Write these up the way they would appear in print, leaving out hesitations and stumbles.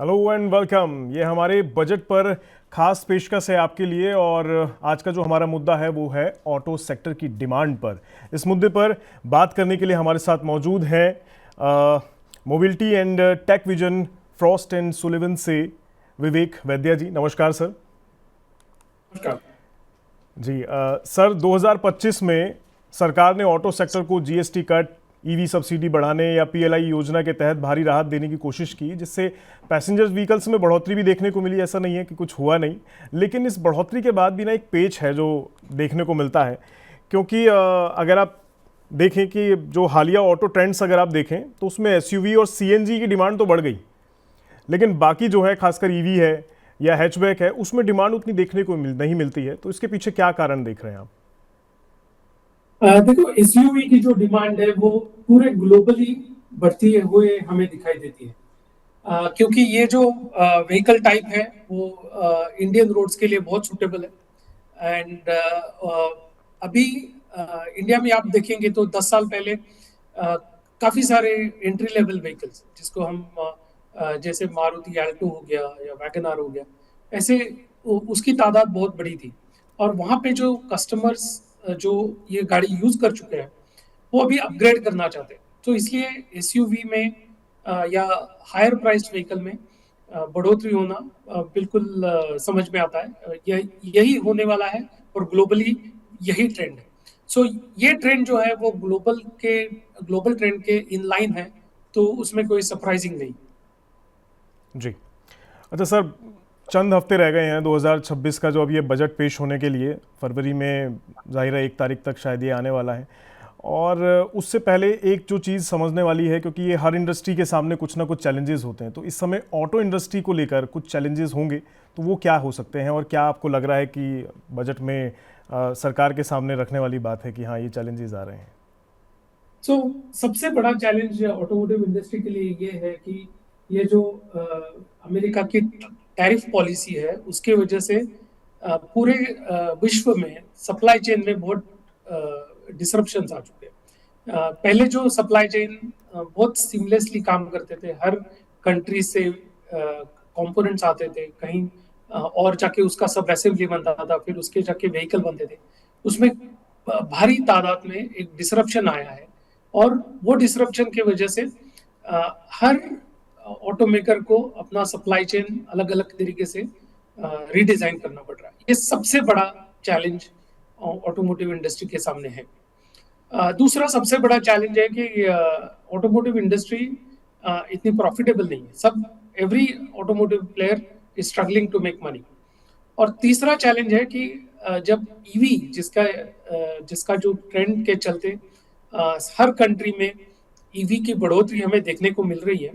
Hello and welcome. ये हमारे budget पर खास पेशकश है आपके लिए। और आज का जो हमारा मुद्दा है वो है ऑटो सेक्टर की डिमांड पर। इस मुद्दे पर बात करने के लिए हमारे साथ मौजूद हैं mobility and tech vision Frost and Sullivan से विवेक वैद्या जी। नमस्कार सर। नमस्कार। जी सर, 2025 में सरकार ने ऑटो सेक्टर को जीएसटी कट, ईवी सब्सिडी बढ़ाने या पीएलआई योजना के तहत भारी राहत देने की कोशिश की, जिससे पैसेंजर व्हीकल्स में बढ़ोतरी भी देखने को मिली। ऐसा नहीं है कि कुछ हुआ नहीं, लेकिन इस बढ़ोतरी के बाद भी ना एक पेच है जो देखने को मिलता है। क्योंकि अगर आप देखें कि जो हालिया ऑटो ट्रेंड्स अगर आप देखें तो उसमें एसयूवी और सीएनजी की डिमांड तो बढ़ गई, लेकिन बाकी जो है खासकर ईवी है या हैचबैक है उसमें डिमांड उतनी देखने को नहीं मिलती है। तो इसके पीछे क्या कारण देख रहे हैं आप? देखो, एसयूवी की जो डिमांड है वो पूरे ग्लोबली बढ़ती हुए हमें दिखाई देती है। क्योंकि ये जो व्हीकल टाइप है वो इंडियन रोड्स के लिए बहुत सूटेबल है। एंड अभी इंडिया में आप देखेंगे तो 10 साल पहले काफी सारे एंट्री लेवल व्हीकल्स जिसको हम जैसे मारुति एल्टो हो गया या वैगन आर हो गया, ऐसे उसकी तादाद बहुत बड़ी थी। और वहाँ पे जो कस्टमर्स जो ये गाड़ी यूज कर चुके हैं वो अभी अपग्रेड करना चाहते हैं। तो इसलिए एसयूवी में या हायर प्राइस्ड व्हीकल में बढ़ोतरी होना बिल्कुल समझ में आता है। यही होने वाला है और ग्लोबली यही ट्रेंड है। सो ये ट्रेंड जो है वो ग्लोबल ट्रेंड के इन लाइन है, तो उसमें कोई सरप्राइजिंग नहीं। जी। अच्छा सर, चंद हफ्ते रह गए हैं 2026 का जो अब ये बजट पेश होने के लिए। फरवरी में ज़ाहिर है 1 तारीख तक शायद ये आने वाला है। और उससे पहले एक जो चीज़ समझने वाली है, क्योंकि ये हर इंडस्ट्री के सामने कुछ ना कुछ चैलेंजेस होते हैं, तो इस समय ऑटो इंडस्ट्री को लेकर कुछ चैलेंजेस होंगे, तो वो क्या हो सकते हैं और क्या आपको लग रहा है कि बजट में सरकार के सामने रखने वाली बात है कि हाँ ये चैलेंजेस आ रहे हैं? सो सबसे बड़ा चैलेंज ऑटोमोटिव इंडस्ट्री के लिए ये है कि ये जो अमेरिका की टैरिफ पॉलिसी है उसके वजह से पूरे विश्व में सप्लाई चेन में बहुत डिसरप्शंस आ चुके हैं। पहले जो सप्लाई चेन बहुत सीमलेसली काम करते थे, हर कंट्री से कंपोनेंट्स आते थे, कहीं और जाके उसका सब असेंबली बनता था, फिर उसके जाके व्हीकल बनते थे। उसमें भारी तादाद में एक डिसरप्शन आया है। और वो डिसरप्शन की वजह से हर ऑटोमेकर को अपना सप्लाई चेन अलग अलग तरीके से रीडिजाइन करना पड़ रहा है। ये सबसे बड़ा चैलेंज ऑटोमोटिव इंडस्ट्री के सामने है। दूसरा सबसे बड़ा चैलेंज है कि ऑटोमोटिव इंडस्ट्री इतनी प्रॉफिटेबल नहीं है। सब every automotive player is struggling to make money. और तीसरा चैलेंज है कि जब ईवी जिसका जो ट्रेंड के चलते हर कंट्री में ईवी की बढ़ोतरी हमें देखने को मिल रही है,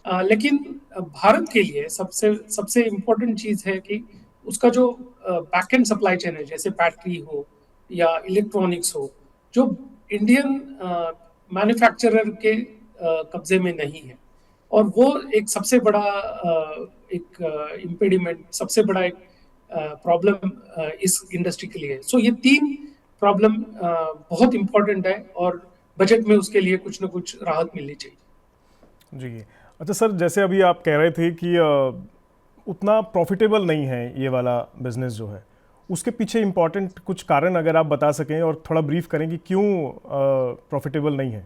लेकिन भारत के लिए सबसे सबसे इम्पोर्टेंट चीज है कि उसका जो बैक एंड सप्लाई चेन है, जैसे बैटरी हो या इलेक्ट्रॉनिक्स हो, जो इंडियन मैन्युफैक्चरर के कब्जे में नहीं है। और वो एक सबसे बड़ा एक इम्पेडिमेंट, सबसे बड़ा एक प्रॉब्लम इस इंडस्ट्री के लिए है। सो ये तीन प्रॉब्लम बहुत इंपॉर्टेंट है और बजट में उसके लिए कुछ ना कुछ राहत मिलनी चाहिए। जी। अच्छा सर, जैसे अभी आप कह रहे थे कि उतना प्रॉफिटेबल नहीं है ये वाला बिजनेस जो है, उसके पीछे इंपॉर्टेंट कुछ कारण अगर आप बता सकें और थोड़ा ब्रीफ करें कि क्यों प्रॉफिटेबल नहीं है।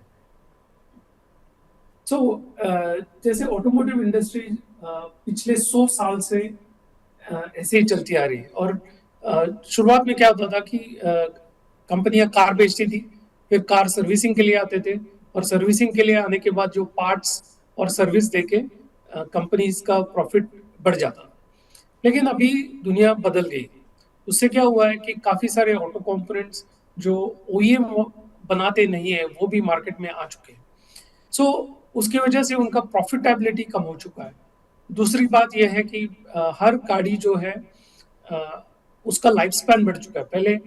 सो जैसे ऑटोमोटिव इंडस्ट्री पिछले 100 साल से ऐसे ही चलती आ रही है। और शुरुआत में क्या होता था कि कंपनियां कार बेचती थी, फिर कार सर्विसिंग के लिए आते थे, और सर्विसिंग के लिए आने के बाद जो पार्ट्स और सर्विस देके कंपनीज का प्रॉफिट बढ़ जाता। लेकिन अभी दुनिया बदल गई। उससे क्या हुआ है कि काफी सारे ऑटो कंपोनेंट्स जो ओईएम बनाते नहीं है वो भी मार्केट में आ चुके हैं। सो उसकी वजह से उनका प्रॉफिटेबिलिटी कम हो चुका है। दूसरी बात यह है कि हर गाड़ी जो है उसका लाइफ स्पैन बढ़ चुका है। पहले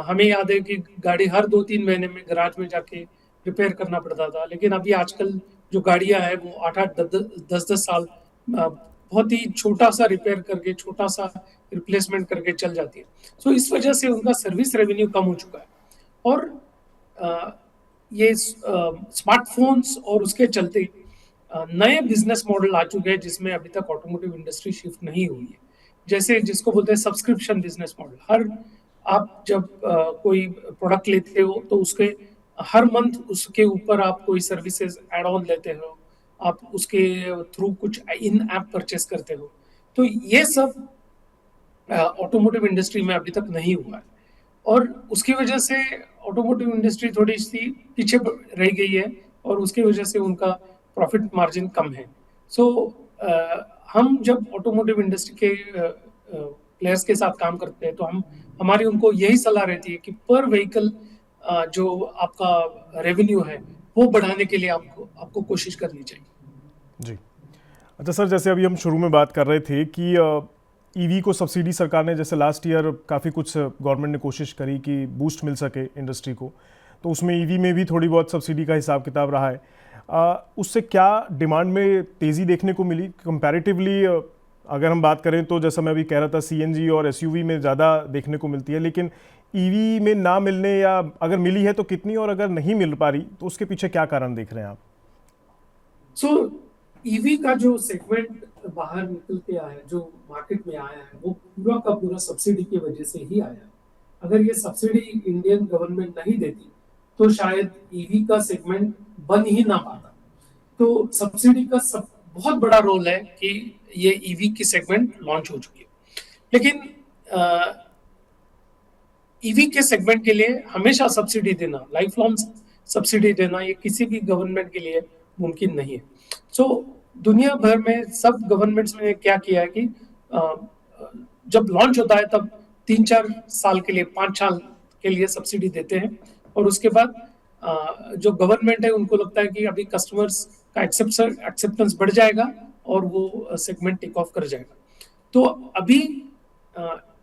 हमें याद है कि गाड़ी हर 2-3 महीने में गैराज में जाके रिपेयर करना पड़ता था, लेकिन अभी आजकल जो गाड़ियां हैं वो 8-8 10-10 साल बहुत ही छोटा सा रिपेयर करके, छोटा सा रिप्लेसमेंट करके चल जाती है। सो इस वजह से उनका सर्विस रेवेन्यू कम हो चुका है। और ये स्मार्टफोन्स और उसके चलते नए बिजनेस मॉडल आ चुके हैं जिसमें अभी तक ऑटोमोटिव इंडस्ट्री शिफ्ट नहीं हुई है। जैसे जिसको बोलते हैं सब्सक्रिप्शन बिजनेस मॉडल। हर आप जब कोई प्रोडक्ट लेते हो तो उसके हर मंथ उसके ऊपर आप कोई सर्विसेज एड ऑन लेते हो, आप उसके थ्रू कुछ इन ऐप परचेस करते हो। तो ये सब ऑटोमोटिव इंडस्ट्री में अभी तक नहीं हुआ है, और उसकी वजह से ऑटोमोटिव इंडस्ट्री थोड़ी सी पीछे रह गई है, और उसकी वजह से उनका प्रॉफिट मार्जिन कम है। सो हम जब ऑटोमोटिव इंडस्ट्री के प्लेयर्स के साथ काम करते हैं तो हमारी उनको यही सलाह रहती है कि पर व्हीकल जो आपका रेवेन्यू है वो बढ़ाने के लिए आपको आपको कोशिश करनी चाहिए। जी। अच्छा सर, जैसे अभी हम शुरू में बात कर रहे थे कि ईवी को सब्सिडी सरकार ने, जैसे लास्ट ईयर काफ़ी कुछ गवर्नमेंट ने कोशिश करी कि बूस्ट मिल सके इंडस्ट्री को, तो उसमें ईवी में भी थोड़ी बहुत सब्सिडी का हिसाब किताब रहा है। उससे क्या डिमांड में तेज़ी देखने को मिली कंपैरेटिवली? अगर हम बात करें तो जैसा मैं अभी कह रहा था, सीएनजी और एसयूवी में ज़्यादा देखने को मिलती है, लेकिन ईवी में ना मिलने, या अगर मिली है तो कितनी, और अगर नहीं मिल पा रही तो उसके पीछे क्या कारण देख रहे हैं आप? सो ईवी का जो सेगमेंट बाहर निकल के आया है, जो मार्केट में आया है, वो पूरा का पूरा सब्सिडी की वजह से ही आया है। अगर ये सब्सिडी इंडियन गवर्नमेंट नहीं देती तो शायद ईवी का सेगमेंट बन ही ना पाता। तो सब्सिडी का सब बहुत बड़ा रोल है कि ये ईवी की सेगमेंट लॉन्च हो चुकी है। लेकिन ईवी के सेगमेंट के लिए हमेशा सब्सिडी देना, लाइफ लॉन्ग सब्सिडी देना, ये किसी भी गवर्नमेंट के लिए मुमकिन नहीं है। सो दुनिया भर में सब गवर्नमेंट्स ने क्या किया है कि जब लॉन्च होता है तब 3-4 साल के लिए, 5 साल के लिए सब्सिडी देते हैं, और उसके बाद जो गवर्नमेंट है उनको लगता है कि अभी कस्टमर्स का एक्सेप्टेंस बढ़ जाएगा और वो सेगमेंट टेक ऑफ कर जाएगा। तो अभी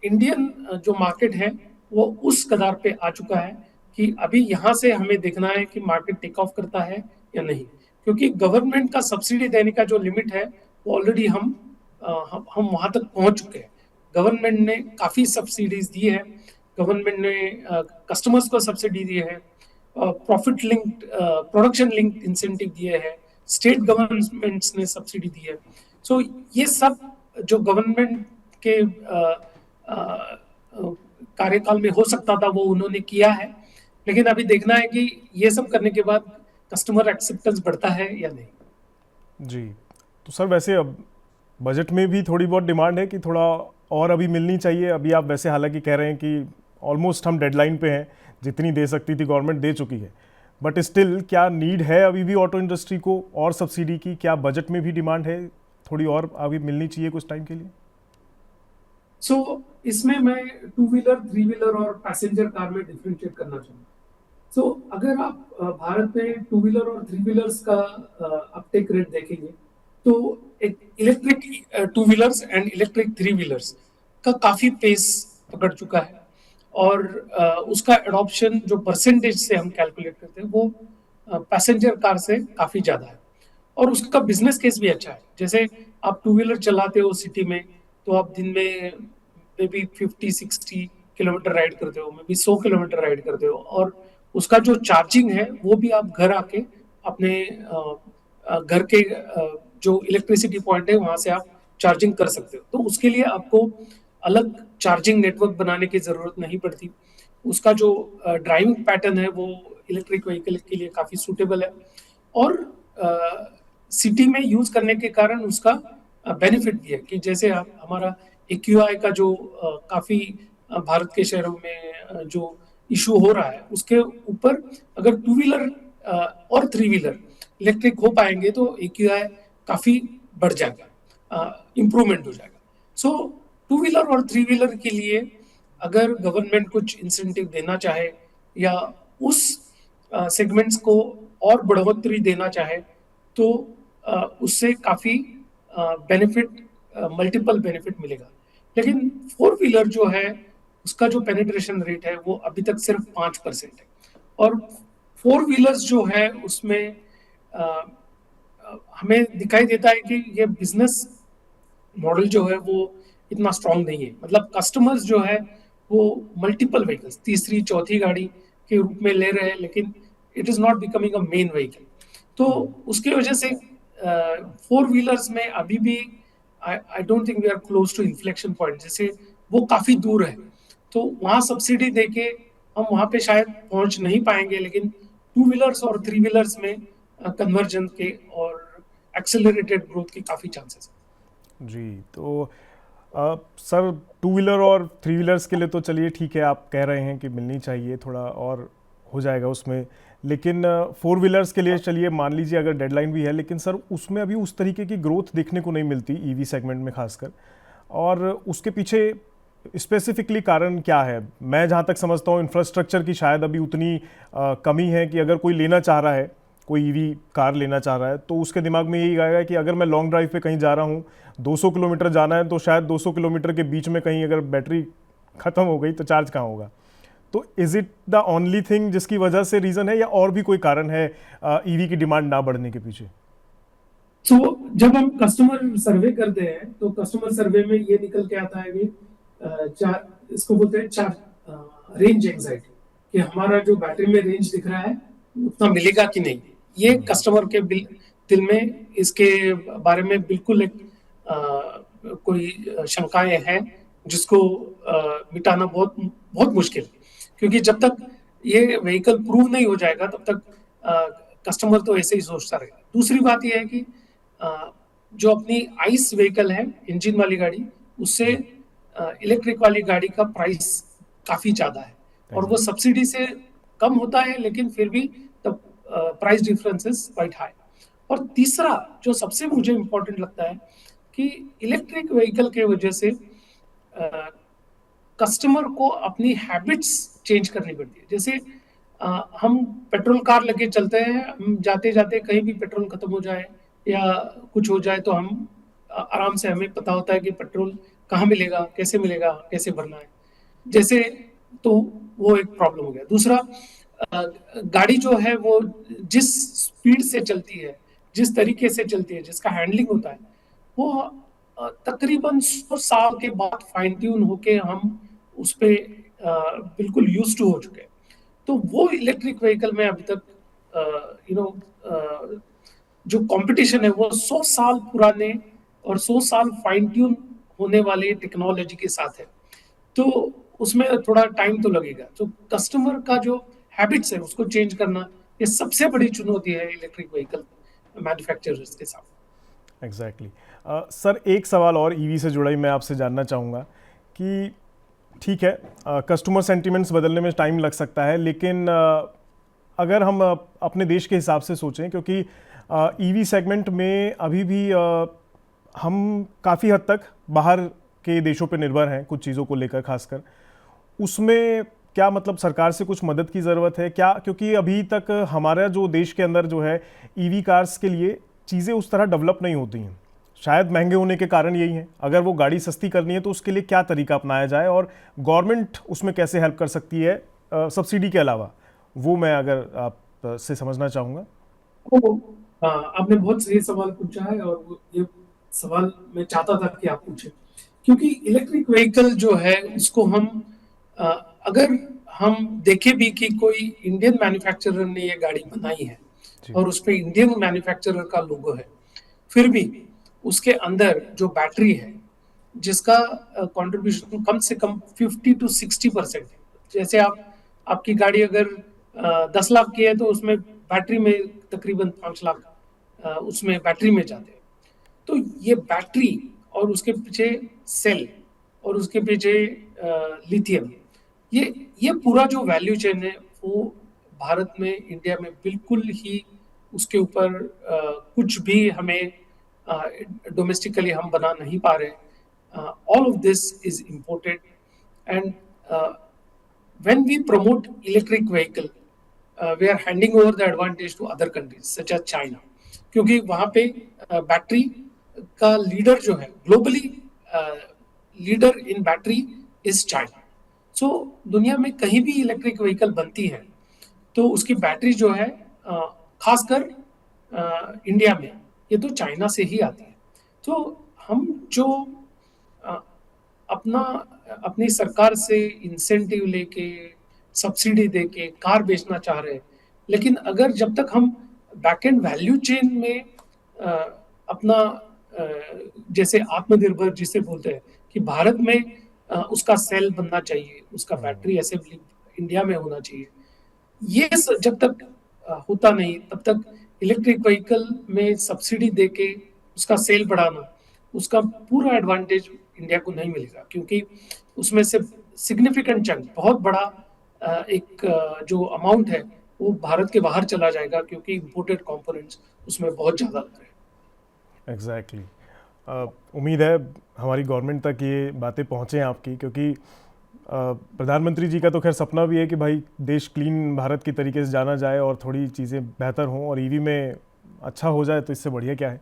इंडियन जो मार्केट है वो उस कगार पे आ चुका है कि अभी यहाँ से हमें देखना है कि मार्केट टेक ऑफ करता है या नहीं, क्योंकि गवर्नमेंट का सब्सिडी देने का जो लिमिट है वो ऑलरेडी हम वहां तक पहुंच चुके हैं। गवर्नमेंट ने काफी सब्सिडीज दी है, गवर्नमेंट ने कस्टमर्स को सब्सिडी दी है, profit linked, production linked incentive दिए हैं, स्टेट गवर्नमेंट्स ने सब्सिडी दी है। सो ये सब जो गवर्नमेंट के कार्यकाल में हो सकता था वो उन्होंने किया है, लेकिन अभी देखना है कि ये सब करने के बाद कस्टमर एक्सेप्टेंस बढ़ता है या नहीं। जी। तो सर, वैसे अब बजट में भी थोड़ी बहुत डिमांड है कि थोड़ा और अभी मिलनी चाहिए। अभी आप वैसे हालांकि कह रहे हैं कि ऑलमोस्ट हम डेडलाइन पे हैं, जितनी दे सकती थी गवर्नमेंट दे चुकी है, बट स्टिल क्या नीड है अभी भी ऑटो इंडस्ट्री को और सब्सिडी की? क्या बजट में भी डिमांड है, थोड़ी और अभी मिलनी चाहिए कुछ टाइम के लिए? सो इसमें मैं 2 व्हीलर, 3 व्हीलर और पैसेंजर कार में डिफरेंशिएट करना चाहूँगा। सो अगर आप भारत में 2 व्हीलर और 3 व्हीलर्स का अपटेक रेट देखेंगे तो एक electric 2 wheelers and electric 3 wheelers का काफी पेस पकड़ चुका है, और उसका एडॉप्शन जो परसेंटेज से हम कैलकुलेट करते हैं वो पैसेंजर कार से काफी ज्यादा है, और उसका बिजनेस केस भी अच्छा है। जैसे आप 2 व्हीलर चलाते हो सिटी में तो आप दिन में मे बी 50-60 किलोमीटर राइड करते हो, मे बी 100 किलोमीटर राइड करते हो, और उसका जो चार्जिंग है वो भी आप घर आके अपने घर के जो इलेक्ट्रिसिटी पॉइंट है वहां से आप चार्जिंग कर सकते हो। तो उसके लिए आपको अलग चार्जिंग नेटवर्क बनाने की जरूरत नहीं पड़ती। उसका जो ड्राइविंग पैटर्न है वो इलेक्ट्रिक व्हीकल के लिए काफी सूटेबल है, और सिटी में यूज करने के कारण उसका बेनिफिट भी है कि जैसे हमारा एक्यूआई का जो काफी भारत के शहरों में जो इशू हो रहा है उसके ऊपर अगर 2 व्हीलर और 3 व्हीलर इलेक्ट्रिक हो पाएंगे तो एक्यूआई काफी बढ़ जाएगा, इम्प्रूवमेंट हो जाएगा। सो 2 व्हीलर और 3 व्हीलर के लिए अगर गवर्नमेंट कुछ इंसेंटिव देना चाहे या उस सेगमेंट्स को और बढ़ोतरी देना चाहे तो उससे काफी बेनिफिट, मल्टीपल बेनिफिट मिलेगा। लेकिन 4 व्हीलर जो है उसका जो पेनिट्रेशन रेट है वो अभी तक सिर्फ 5% है, और 4 व्हीलर्स जो है उसमें हमें दिखाई देता है कि ये बिजनेस मॉडल जो है वो इतना स्ट्रांग नहीं है। मतलब कस्टमर्स जो है वो मल्टीपल व्हीकल्स, तीसरी चौथी गाड़ी के रूप में ले रहे हैं, लेकिन it is not becoming a main vehicle. तो उसकी वजह से फोर व्हीलर्स में अभी भी I don't think we are close to inflection point, जैसे वो काफी दूर है, तो वहाँ सब्सिडी देके हम वहाँ पे शायद पहुंच नहीं पाएंगे, लेकिन टू व्हीलर्स और थ्री व्हीलर्स में कन्वर्जन के और एक्सेलरेटेड ग्रोथ के काफी चांसेस हैं। जी, तो सर टू व्हीलर और थ्री व्हीलर्स के लिए तो चलिए ठीक है, आप कह रहे हैं कि मिलनी चाहिए, थोड़ा और हो जाएगा उसमें, लेकिन फोर व्हीलर्स के लिए चलिए मान लीजिए अगर डेडलाइन भी है, लेकिन सर उसमें अभी उस तरीके की ग्रोथ देखने को नहीं मिलती ईवी सेगमेंट में खासकर, और उसके पीछे स्पेसिफिकली कारण क्या है? मैं जहाँ तक समझता हूँ इंफ्रास्ट्रक्चर की शायद अभी उतनी कमी है कि अगर कोई लेना चाह रहा है, कोई ईवी कार लेना चाह रहा है, तो उसके दिमाग में यही आएगा कि अगर मैं लॉन्ग ड्राइव पे कहीं जा रहा हूँ, 200 किलोमीटर जाना है, तो शायद 200 किलोमीटर के बीच में कहीं अगर बैटरी ख़त्म हो गई तो चार्ज कहाँ होगा? तो is it the only thing जिसकी वजह से रीज़न है, या और भी कोई कारण है ईवी की डिमांड ना बढ़ने के पीछे? तो जब हम कस्टमर सर्वे करते हैं तो कस्टमर सर्वे में ये निकल के आता है कि चार, इसको बोलते हैं चार, रेंज एंजाइटी, कि हमारा जो बैटरी में रेंज दिख रहा है उतना मिलेगा कि नहीं। ये कस्टमर के दिल में इसके बारे में बिल्कुल एक कोई शंकाएं हैं, जिसको मिटाना बहुत बहुत मुश्किल है, क्योंकि जब तक ये व्हीकल प्रूव नहीं हो जाएगा तब तक कस्टमर तो ऐसे ही सोचता रहेगा। दूसरी बात यह है कि जो अपनी आइस व्हीकल है, इंजन वाली गाड़ी, उससे इलेक्ट्रिक वाली गाड़ी का प्राइस काफी ज्यादा है, और वो सब्सिडी से कम होता है, लेकिन फिर भी the price difference is quite high. और तीसरा जो सबसे मुझे इम्पोर्टेंट लगता है कि इलेक्ट्रिक व्हीकल के वजह से कस्टमर को अपनी हैबिट्स चेंज करनी पड़ती है। जैसे हम पेट्रोल कार लेके चलते हैं, हम जाते जाते कहीं भी पेट्रोल खत्म हो जाए या कुछ हो जाए तो हम आराम से, हमें पता होता है कि पेट्रोल कहाँ मिलेगा, कैसे भरना है, जैसे, तो वो एक प्रॉब्लम हो गया। दूसरा, गाड़ी जो है वो जिस स्पीड से चलती है, जिस तरीके से चलती है, जिसका हैंडलिंग होता है, वो तकरीबन 100 साल के बाद फाइन ट्यून होके हम उस पे बिल्कुल यूज टू हो चुके हैं। तो वो इलेक्ट्रिक व्हीकल में अभी तक जो कंपटीशन है वो 100 साल पुराने और 100 साल फाइन ट्यून होने वाले टेक्नोलॉजी के साथ है, तो उसमें थोड़ा टाइम तो लगेगा। तो कस्टमर का जो हैबिट्स है उसको चेंज करना, ये सबसे बड़ी चुनौती है इलेक्ट्रिक व्हीकल मैन्युफैक्चरर्स के साथ। एग्जैक्टली। सर एक सवाल और ईवी से जुड़ा ही मैं आपसे जानना चाहूँगा कि ठीक है, कस्टमर सेंटिमेंट्स बदलने में टाइम लग सकता है, लेकिन अगर हम अपने देश के हिसाब से सोचें, क्योंकि ईवी सेगमेंट में अभी भी हम काफ़ी हद तक बाहर के देशों पे निर्भर हैं कुछ चीज़ों को लेकर खासकर, उसमें क्या मतलब सरकार से कुछ मदद की ज़रूरत है क्या? क्योंकि अभी तक हमारा जो देश के अंदर जो है ईवी कार्स के लिए चीज़ें उस तरह डेवलप नहीं होती हैं, शायद महंगे होने के कारण यही है। अगर वो गाड़ी सस्ती करनी है तो उसके लिए क्या तरीका अपनाया जाए, और गवर्नमेंट उसमें कैसे हेल्प कर सकती है सब्सिडी के अलावा, वो मैं अगर आप से समझना चाहूँगा। आपने बहुत सही सवाल पूछा है, और ये सवाल मैं चाहता था कि आप पूछें, क्योंकि इलेक्ट्रिक व्हीकल जो है उसको हम अगर हम देखें भी कि कोई इंडियन मैन्युफैक्चरर ने ये गाड़ी बनाई है और उस पर इंडियन मैन्युफैक्चरर का लोगो है, फिर भी उसके अंदर जो बैटरी है जिसका कंट्रीब्यूशन कम से कम 50 to 60% है। जैसे आपकी गाड़ी अगर 10 लाख की है तो उसमें बैटरी में तकरीबन 5 लाख उसमें बैटरी में जाते हैं। तो ये बैटरी और उसके पीछे सेल और उसके पीछे लिथियम, ये पूरा जो वैल्यू चेन है वो भारत में, इंडिया में बिल्कुल ही उसके ऊपर कुछ भी हमें डोमेस्टिकली हम बना नहीं पा रहे। All of this is imported, and when we promote electric vehicle, we are handing over the advantage to other countries such as China, क्योंकि वहाँ पे बैटरी का लीडर जो है globally, leader in battery is China. So दुनिया में कहीं भी इलेक्ट्रिक व्हीकल बनती है तो उसकी बैटरी जो है खासकर इंडिया में ये तो चाइना से ही आती है। तो हम जो अपनी सरकार से इंसेंटिव लेके, सब्सिडी देके कार बेचना चाह रहे हैं, लेकिन अगर जब तक हम बैक एंड वैल्यू चेन में अपना जैसे आत्मनिर्भर जिसे बोलते हैं कि भारत में उसका सेल बनना चाहिए, उसका बैटरी असेंबली इंडिया में होना चाहिए। जब तक होता नहीं तब तक इलेक्ट्रिक व्हीकल में सब्सिडी देके उसका सेल बढ़ाना, उसका पूरा एडवांटेज इंडिया को नहीं मिलेगा, क्योंकि उसमें से सिग्निफिकेंट चंक, बहुत बड़ा जो अमाउंट है वो भारत के बाहर चला जाएगा, क्योंकि इंपोर्टेड कंपोनेंट्स उसमें बहुत ज्यादा लग रहे हैं। एग्जैक्टली उम्मीद है हमारी गवर्नमेंट तक ये बातें पहुँचें आपकी, क्योंकि प्रधानमंत्री जी का तो खैर सपना भी है कि भाई देश क्लीन भारत की तरीके से जाना जाए और थोड़ी चीज़ें बेहतर हों और ईवी में अच्छा हो जाए, तो इससे बढ़िया क्या है।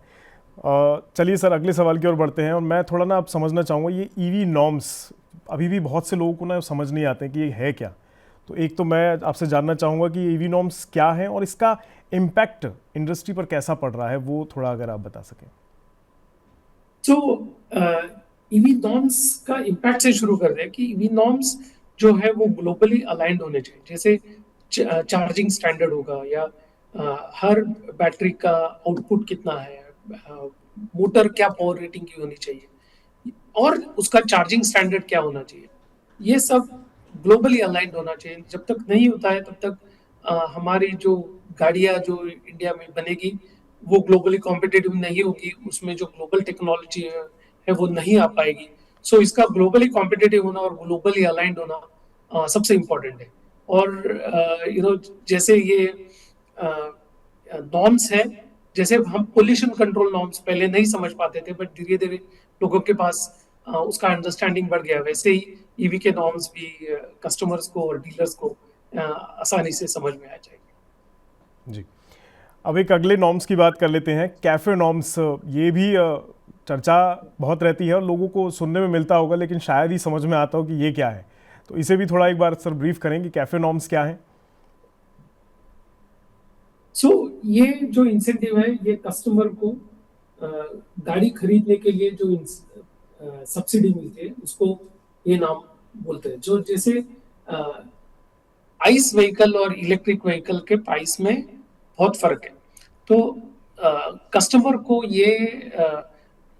चलिए सर, अगले सवाल की ओर बढ़ते हैं और मैं थोड़ा ना आप समझना चाहूँगा ये ईवी नॉर्म्स अभी भी बहुत से लोगों को ना समझ नहीं आते कि ये है क्या। तो एक तो मैं आपसे जानना चाहूँगा कि ईवी नॉर्म्स क्या है और इसका इम्पैक्ट इंडस्ट्री पर कैसा पड़ रहा है, वो थोड़ा अगर आप बता सकें। तो ईवी नॉर्म्स का इम्पैक्ट से शुरू कर दें कि ईवी नॉर्म्स जो है वो ग्लोबली अलाइंड होने चाहिए। जैसे चार्जिंग स्टैंडर्ड होगा, या हर बैटरी का आउटपुट कितना है, मोटर क्या पावर रेटिंग की होनी चाहिए, और उसका चार्जिंग स्टैंडर्ड क्या होना चाहिए, ये सब ग्लोबली अलाइंड होना चाहिए। जब तक नहीं होता है तब तक हमारी जो गाड़ियां जो इंडिया में बनेगी वो ग्लोबली कॉम्पिटिटिव नहीं होगी, उसमें जो ग्लोबल टेक्नोलॉजी है वो नहीं आ पाएगी। सो इसका ग्लोबली कॉम्पिटिटिव होना और ग्लोबली अलाइंड होना सबसे इम्पोर्टेंट है। और जैसे ये नॉर्म्स है, जैसे हम पोल्यूशन कंट्रोल नॉर्म्स पहले नहीं समझ पाते थे, बट धीरे धीरे लोगों के पास उसका अंडरस्टैंडिंग बढ़ गया, वैसे ही ईवी के नॉर्म्स भी कस्टमर्स को और डीलर्स को आसानी से समझ में आ जाएगी। जी, अब एक अगले नॉर्म्स की बात कर लेते हैं, कैफे नॉर्म्स। ये भी चर्चा बहुत रहती है और लोगों को सुनने में मिलता होगा, लेकिन शायद ही समझ में आता हो कि ये क्या है। तो इसे भी थोड़ा एक बार सर ब्रीफ करें कि कैफे नॉर्म्स क्या है। ये जो इंसेंटिव है, ये कस्टमर को गाड़ी खरीदने के लिए जो सब्सिडी मिलती है उसको ये नाम बोलते हैं। जो जैसे आइस व्हीकल और इलेक्ट्रिक व्हीकल के प्राइस में बहुत फर्क है, तो कस्टमर को ये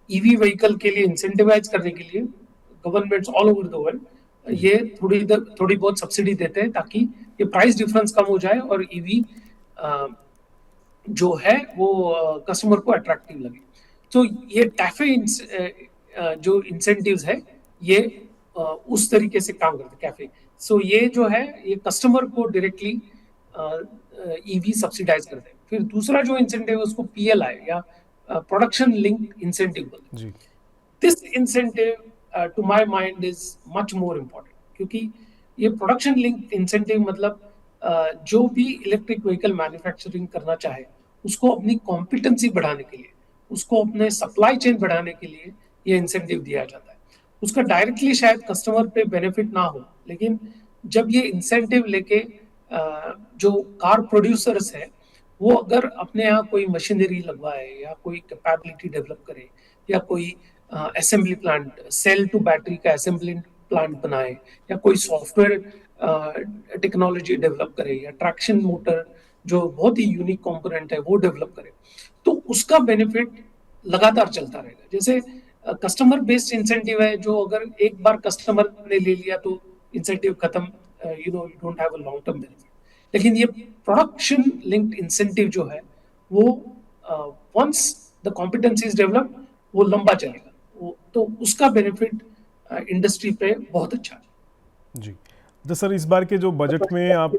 ईवी व्हीकल के लिए इंसेंटिवाइज करने के लिए governments all over the world ये थोड़ी बहुत सब्सिडी देते हैं, ताकि ये प्राइस डिफरेंस कम हो जाए और ईवी जो है वो कस्टमर को अट्रैक्टिव लगे। तो ये टैफे जो इंसेंटिव्स है ये उस तरीके से काम करते हैं कैफे। ये जो है ये कस्टमर को डायरेक्टली ईवी सब्सिडाइज करते हैं। फिर दूसरा जो इंसेंटिव है उसको पीएलआई या प्रोडक्शन लिंक इंसेंटिव बोलते हैं। This incentive to my mind is much more important, क्योंकि ये प्रोडक्शन लिंक इंसेंटिव मतलब जो भी इलेक्ट्रिक व्हीकल मैन्युफैक्चरिंग करना चाहे उसको अपनी कॉम्पिटेंसी बढ़ाने के लिए, उसको अपने सप्लाई चेन बढ़ाने के लिए ये इंसेंटिव दिया जाता है। उसका डायरेक्टली शायद कस्टमर पे बेनिफिट ना हो, लेकिन जब ये इंसेंटिव लेके जो कार प्रोड्यूसर्स है वो अगर अपने यहाँ कोई मशीनरी लगवाए या कोई कैपेबिलिटी डेवलप करे या कोई assembly plant, cell to battery का असेंबली प्लांट बनाए, या कोई सॉफ्टवेयर टेक्नोलॉजी डेवलप करे, या ट्रैक्शन मोटर जो बहुत ही यूनिक कंपोनेंट है वो डेवलप करे, तो उसका बेनिफिट लगातार चलता रहेगा। जैसे कस्टमर बेस्ड इंसेंटिव है, जो अगर एक बार कस्टमर ने ले लिया तो इंसेंटिव खत्म, you don't have a long term benefit. लेकिन ये प्रोडक्शन लिंक्ड इंसेंटिव जो है वो once the competency is develop वो लंबा चलेगा, तो उसका बेनिफिट इंडस्ट्री पे बहुत अच्छा है। जी, तो सर इस बार के जो बजट में आप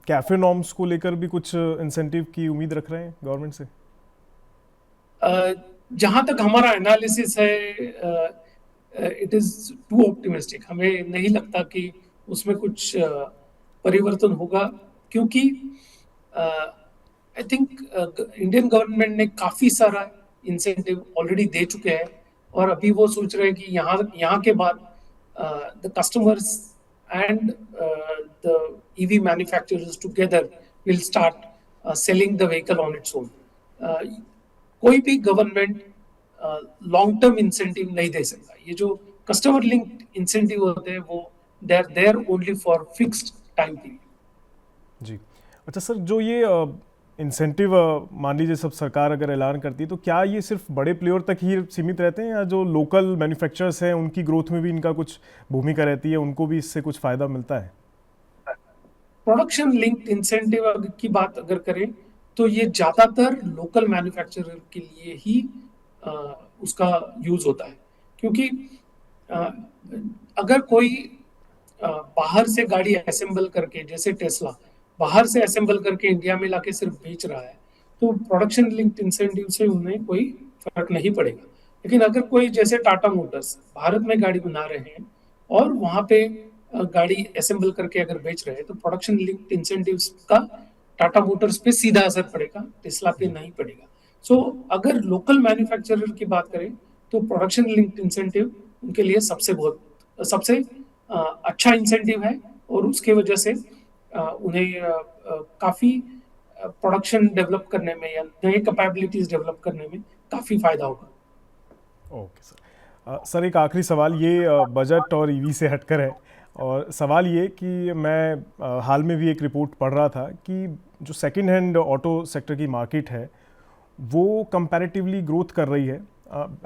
कैफे नॉर्म्स को लेकर भी कुछ इंसेंटिव की उम्मीद रख रहे हैं गवर्नमेंट से? जहां तक हमारा एनालिसिस है इट इज टू ऑप्टिमिस्टिक। हमें नहीं लगता कि उसमें कुछ परिवर्तन होगा, क्योंकि आई थिंक इंडियन गवर्नमेंट ने काफी सारा इंसेंटिव ऑलरेडी दे चुके हैं, और अभी वो सोच रहे हैं कि यहाँ के बाद the customers and the EV manufacturers together will start selling the vehicle on its own. कोई भी गवर्नमेंट लॉन्ग टर्म इंसेंटिव नहीं दे सकता। ये जो कस्टमर लिंक्ड इंसेंटिव होते हैं वो they are there only for fixed time period. जी, अच्छा सर, जो ये इंसेंटिव मान लीजिए सब सरकार अगर ऐलान करती है तो क्या ये सिर्फ बड़े प्लेयर तक ही सीमित रहते हैं या जो लोकल मैन्युफैक्चरर्स हैं उनकी ग्रोथ में भी इनका कुछ भूमिका रहती है, उनको भी इससे कुछ फ़ायदा मिलता है? प्रोडक्शन लिंक्ड इंसेंटिव की बात अगर करें तो ये ज्यादातर लोकल मैन्युफैक्चरर के लिए ही अ, उसका यूज होता है, क्योंकि अ, अगर कोई बाहर से गाड़ी असेंबल करके, जैसे टेस्ला बाहर से असेंबल करके इंडिया में लाके सिर्फ बेच रहा है, तो प्रोडक्शन लिंक्ड इंसेंटिव से उन्हें कोई फर्क नहीं पड़ेगा। लेकिन अगर कोई जैसे टाटा मोटर्स भारत में गाड़ी बना रहे हैं और वहां पे गाड़ी असेंबल करके अगर बेच रहे हैं, तो प्रोडक्शन लिंक्ड इंसेंटिव्स का टाटा मोटर्स पे सीधा असर पड़ेगा, टेस्ला पे नहीं पड़ेगा। सो अगर लोकल मैन्युफैक्चरर की बात करें तो प्रोडक्शन लिंक्ड इंसेंटिव उनके लिए सबसे अच्छा इंसेंटिव है, और उसके वजह से उन्हें काफी प्रोडक्शन डेवलप करने में या नए कैपेबिलिटीज डेवलप करने में काफी फायदा होगा। Okay sir. सर एक आखिरी सवाल, ये बजट और ईवी से हटकर है, और सवाल ये कि मैं हाल में भी एक रिपोर्ट पढ़ रहा था कि जो सेकंड हैंड ऑटो सेक्टर की मार्केट है वो कंपैरेटिवली ग्रोथ कर रही है।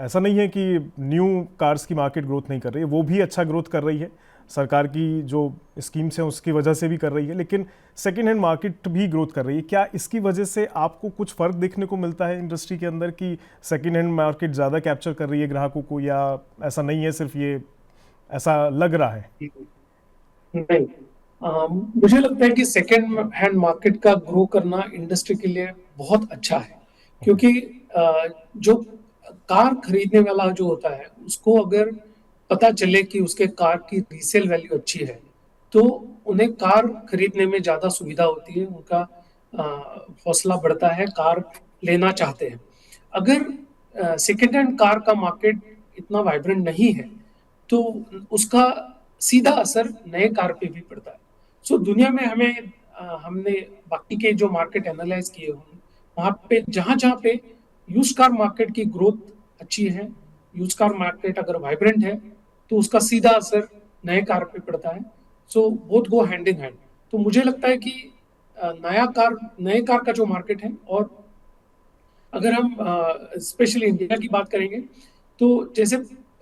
ऐसा नहीं है कि न्यू कार्स की मार्केट ग्रोथ नहीं कर रही है, वो भी अच्छा ग्रोथ कर रही है, सरकार की जो स्कीम्स हैं उसकी वजह से भी कर रही है, लेकिन सेकेंड हैंड मार्केट भी ग्रोथ कर रही है। क्या इसकी वजह से आपको कुछ फ़र्क देखने को मिलता है इंडस्ट्री के अंदर कि सेकेंड हैंड मार्केट ज़्यादा कैप्चर कर रही है ग्राहकों को, या ऐसा नहीं है, सिर्फ ये ऐसा लग रहा है? नहीं, मुझे लगता है कि सेकेंड हैंड मार्केट का ग्रो करना इंडस्ट्री के लिए बहुत अच्छा है, ओके। क्योंकि जो कार खरीदने वाला जो होता है उसको अगर पता चले कि उसके कार की रीसेल वैल्यू अच्छी है, तो उन्हें कार खरीदने में ज्यादा सुविधा होती है, उनका हौसला बढ़ता है, कार लेना चाहते हैं। अगर सेकेंड हैंड कार का मार्केट इतना वाइब्रेंट नहीं है, तो उसका सीधा असर नए कार पे भी पड़ता है। सो दुनिया में हमने बाकी के जो मार्केट एनालाइज किए हों, वहां पे जहां जहां पे यूज कार मार्केट की ग्रोथ अच्छी है, यूज कार मार्केट अगर वाइब्रेंट है, तो उसका सीधा असर नए कार पे पड़ता है। So both go hand in hand. तो मुझे लगता है कि नए कार का जो मार्केट है, और अगर हम स्पेशली इंडिया की बात करेंगे, तो जैसे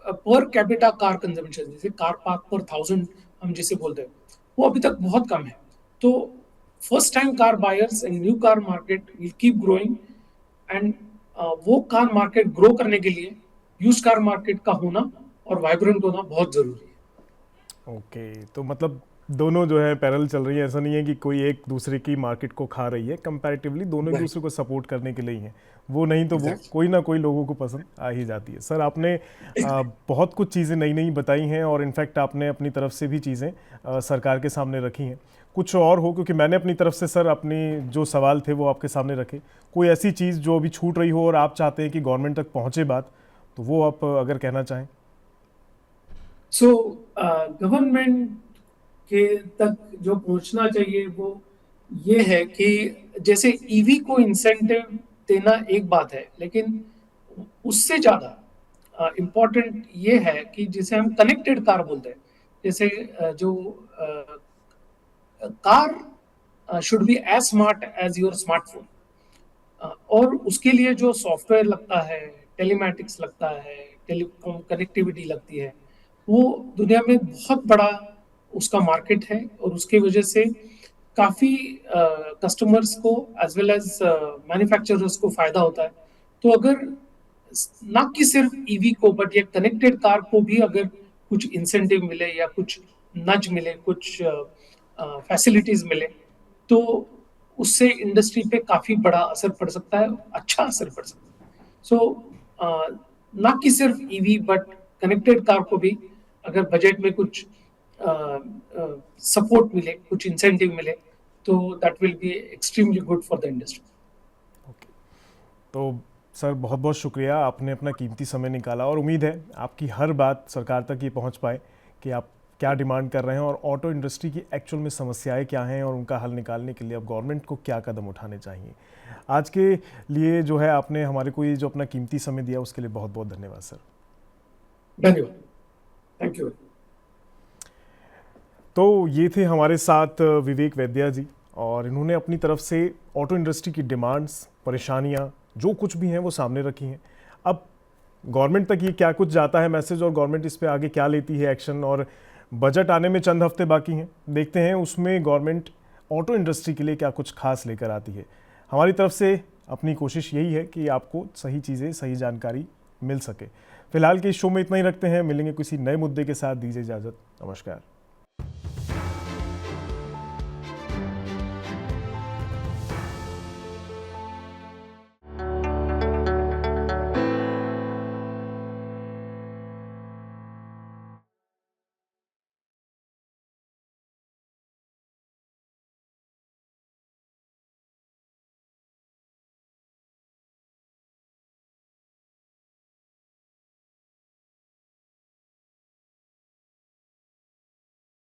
पर कैपिटा कार कंजम्पशन, जैसे कार पार्क पर थाउजेंड हम जिसे बोलते हैं, वो अभी तक बहुत कम है। तो first time car buyers and new car market will keep growing, and वो कार मार्केट ग्रो करने के लिए यूज कार मार्केट का होना और वाइब्रेंट होना बहुत जरूरी है। ओके, तो मतलब दोनों जो है पैरेलल चल रही है, ऐसा नहीं है कि कोई एक दूसरे की मार्केट को खा रही है, कंपैरेटिवली दोनों एक राइट, दूसरे को सपोर्ट करने के लिए ही हैं। वो नहीं तो वो एग्जैक्टली। कोई ना कोई लोगों को पसंद आ ही जाती है। सर आपने बहुत कुछ चीज़ें नई नई बताई हैं, और इनफैक्ट आपने अपनी तरफ से भी चीज़ें सरकार के सामने रखी हैं। कुछ और हो, क्योंकि मैंने अपनी तरफ से सर अपनी जो सवाल थे वो आपके सामने रखे, कोई ऐसी चीज़ जो अभी छूट रही हो और आप चाहते हैं कि गवर्नमेंट तक पहुँचे बात, तो वो आप अगर कहना चाहें। सो गवर्नमेंट के तक जो पहुंचना चाहिए वो ये है कि जैसे ईवी को इंसेंटिव देना एक बात है, लेकिन उससे ज्यादा इम्पोर्टेंट ये है कि जिसे हम कनेक्टेड कार बोलते हैं, जैसे जो car should be as smart as your smartphone, और उसके लिए जो सॉफ्टवेयर लगता है, टेलीमैटिक्स लगता है, टेलीकॉम कनेक्टिविटी लगती है, वो दुनिया में बहुत बड़ा उसका मार्केट है, और उसके वजह से काफी कस्टमर्स को एज वेल एज मैन्युफैक्चरर्स को फायदा होता है। तो अगर ना कि सिर्फ ईवी को, बट ये कनेक्टेड कार को भी अगर कुछ इंसेंटिव मिले या कुछ नज मिले, कुछ फैसिलिटीज मिले, तो उससे इंडस्ट्री पे काफी बड़ा असर पड़ सकता है, अच्छा असर पड़ सकता है। सो ना कि सिर्फ ईवी बट कनेक्टेड कार को भी अगर बजट में कुछ सपोर्ट मिले, कुछ इंसेंटिव मिले, तो that will be extremely good for the industry. Okay, तो सर बहुत बहुत शुक्रिया, आपने अपना कीमती समय निकाला, और उम्मीद है आपकी हर बात सरकार तक ये पहुंच पाए कि आप क्या डिमांड कर रहे हैं और ऑटो इंडस्ट्री की एक्चुअल में समस्याएं क्या हैं और उनका हल निकालने के लिए अब गवर्नमेंट को क्या कदम उठाने चाहिए। आज के लिए जो है आपने हमारे को ये जो अपना कीमती समय दिया उसके लिए बहुत बहुत धन्यवाद सर। धन्यवाद, थैंक यू। तो ये थे हमारे साथ विवेक वैद्या जी, और इन्होंने अपनी तरफ से ऑटो इंडस्ट्री की डिमांड्स, परेशानियां जो कुछ भी हैं वो सामने रखी हैं। अब गवर्नमेंट तक ये क्या कुछ जाता है मैसेज और गवर्नमेंट इस पे आगे क्या लेती है एक्शन, और बजट आने में चंद हफ्ते बाकी हैं, देखते हैं उसमें गवर्नमेंट ऑटो इंडस्ट्री के लिए क्या कुछ खास लेकर आती है। हमारी तरफ से अपनी कोशिश यही है कि आपको सही चीज़ें, सही जानकारी मिल सके। फिलहाल के इस शो में इतना ही रखते हैं, मिलेंगे किसी नए मुद्दे के साथ। दीजिए इजाज़त, नमस्कार।